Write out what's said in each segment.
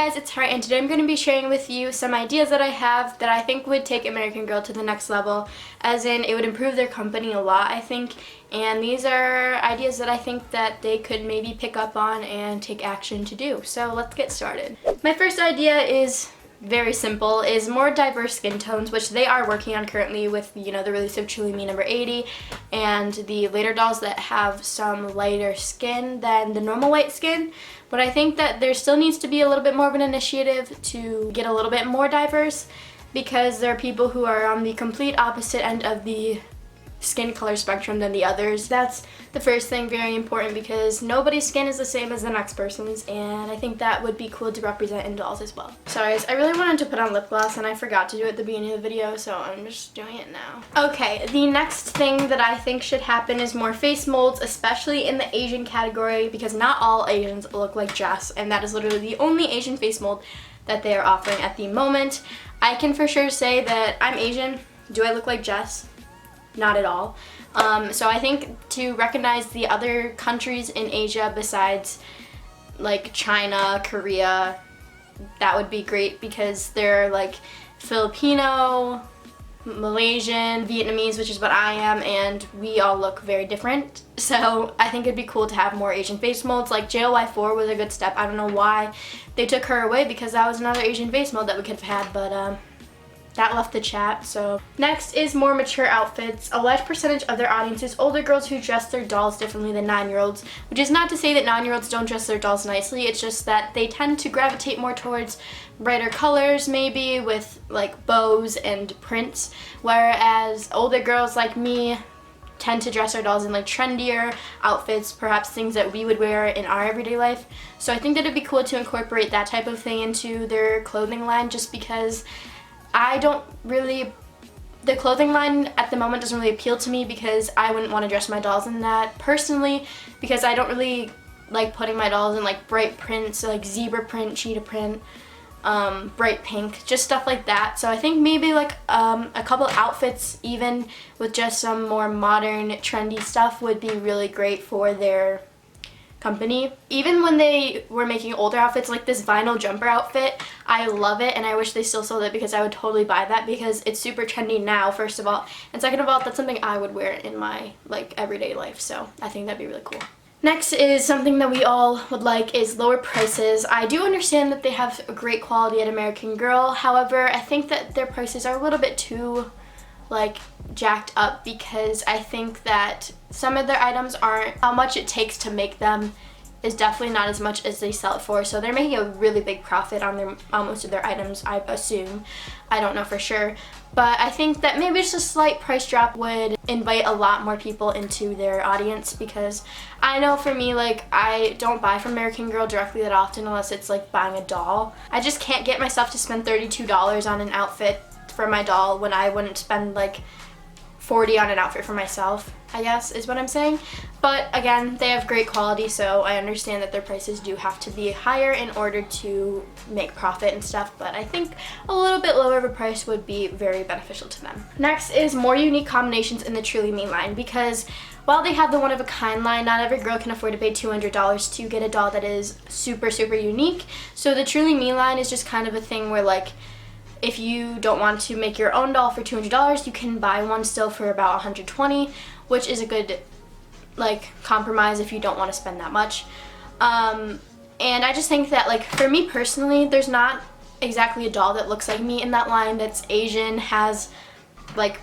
guys, it's Heart, and today I'm going to be sharing with you some ideas that I have that I think would take American Girl to the next level, as in it would improve their company a lot, I think, and these are ideas that I think that they could maybe pick up on and take action to do. So let's get started. My first idea is very simple, is more diverse skin tones, which they are working on currently with, you know, the release of Truly Me number 80 and the later dolls that have some lighter skin than the normal white skin. But I think that there still needs to be a little bit more of an initiative to get a little bit more diverse, because there are people who are on the complete opposite end of the skin color spectrum than the others. That's the first thing, very important, because nobody's skin is the same as the next person's, and I think that would be cool to represent in dolls as well. Sorry guys, I really wanted to put on lip gloss and I forgot to do it at the beginning of the video, so I'm just doing it now. Okay, the next thing that I think should happen is more face molds, especially in the Asian category, because not all Asians look like Jess, and that is literally the only Asian face mold that they are offering at the moment. I can for sure say that I'm Asian. Do I look like Jess? Not at all. So I think to recognize the other countries in Asia besides like China, Korea, that would be great, because they're like Filipino, Malaysian, Vietnamese, which is what I am, and we all look very different. So I think it'd be cool to have more Asian face molds. Like JLY4 was a good step. I don't know why they took her away, because that was another Asian face mold that we could have had, but that left the chat. So next is more mature outfits. A large percentage of their audience is older girls who dress their dolls differently than 9-year-olds, which is not to say that 9-year-olds don't dress their dolls nicely. It's just that they tend to gravitate more towards brighter colors, maybe with like bows and prints, whereas older girls like me tend to dress our dolls in like trendier outfits, perhaps things that we would wear in our everyday life. So I think that it'd be cool to incorporate that type of thing into their clothing line, just because I don't really, the clothing line at the moment doesn't really appeal to me, because I wouldn't want to dress my dolls in that personally, because I don't really like putting my dolls in like bright prints, like zebra print, cheetah print, bright pink, just stuff like that. So I think maybe like a couple outfits even with just some more modern trendy stuff would be really great for their company. Even when they were making older outfits, like this vinyl jumper outfit, I love it, and I wish they still sold it, because I would totally buy that, because it's super trendy now, first of all, and second of all, that's something I would wear in my like everyday life, so I think that'd be really cool. Next is something that we all would like, is lower prices. I do understand that they have a great quality at American Girl, however, I think that their prices are a little bit too like jacked up, because I think that some of their items aren't, how much it takes to make them is definitely not as much as they sell it for. So they're making a really big profit on most of their items, I assume. I don't know for sure, but I think that maybe just a slight price drop would invite a lot more people into their audience, because I know for me, like, I don't buy from American Girl directly that often unless it's like buying a doll. I just can't get myself to spend $32 on an outfit for my doll when I wouldn't spend like $40 on an outfit for myself, I guess is what I'm saying. But again, they have great quality, so I understand that their prices do have to be higher in order to make profit and stuff, but I think a little bit lower of a price would be very beneficial to them. Next is more unique combinations in the Truly Me line, because while they have the one-of-a-kind line, not every girl can afford to pay $200 to get a doll that is super, super unique. So the Truly Me line is just kind of a thing where, like, if you don't want to make your own doll for $200, you can buy one still for about $120, which is a good like compromise if you don't want to spend that much. And I just think that, like, for me personally, there's not exactly a doll that looks like me in that line that's Asian, has like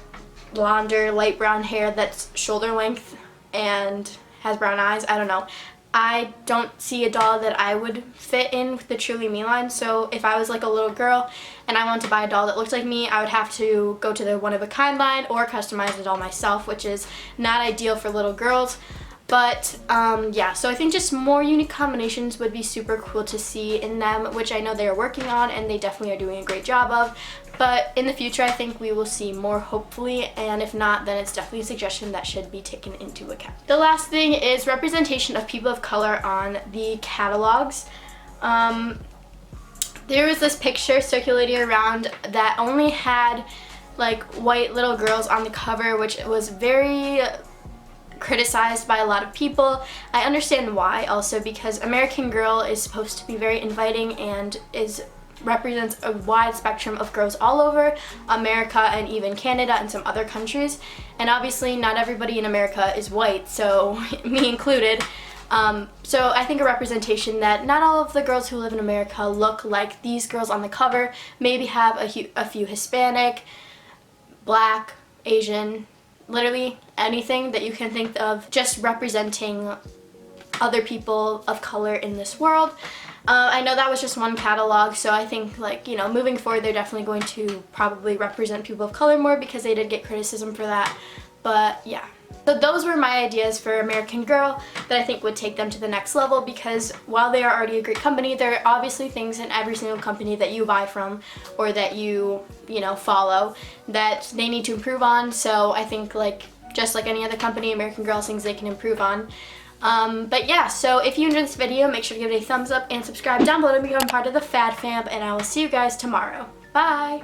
blonder, light brown hair that's shoulder length and has brown eyes. I don't know. I don't see a doll that I would fit in with the Truly Me line, so if I was like a little girl and I wanted to buy a doll that looked like me, I would have to go to the one-of-a-kind line or customize the doll myself, which is not ideal for little girls. But yeah, so I think just more unique combinations would be super cool to see in them, which I know they are working on and they definitely are doing a great job of. But in the future, I think we will see more, hopefully, and if not, then it's definitely a suggestion that should be taken into account. The last thing is representation of people of color on the catalogs. There was this picture circulating around that only had like white little girls on the cover, which was very criticized by a lot of people. I understand why also, because American Girl is supposed to be very inviting and represents a wide spectrum of girls all over America and even Canada and some other countries. And obviously not everybody in America is white, so me included. So I think a representation that not all of the girls who live in America look like these girls on the cover, maybe have a few Hispanic, Black, Asian, literally anything that you can think of, just representing other people of color in this world. I know that was just one catalog, so I think, like, you know, moving forward they're definitely going to probably represent people of color more, because they did get criticism for that. But yeah. So those were my ideas for American Girl that I think would take them to the next level, because while they are already a great company, there are obviously things in every single company that you buy from or that you know, follow that they need to improve on. So I think, like, just like any other company, American Girl has things they can improve on. But yeah, so if you enjoyed this video, make sure to give it a thumbs up and subscribe down below to become part of the Fad Fam, and I will see you guys tomorrow. Bye!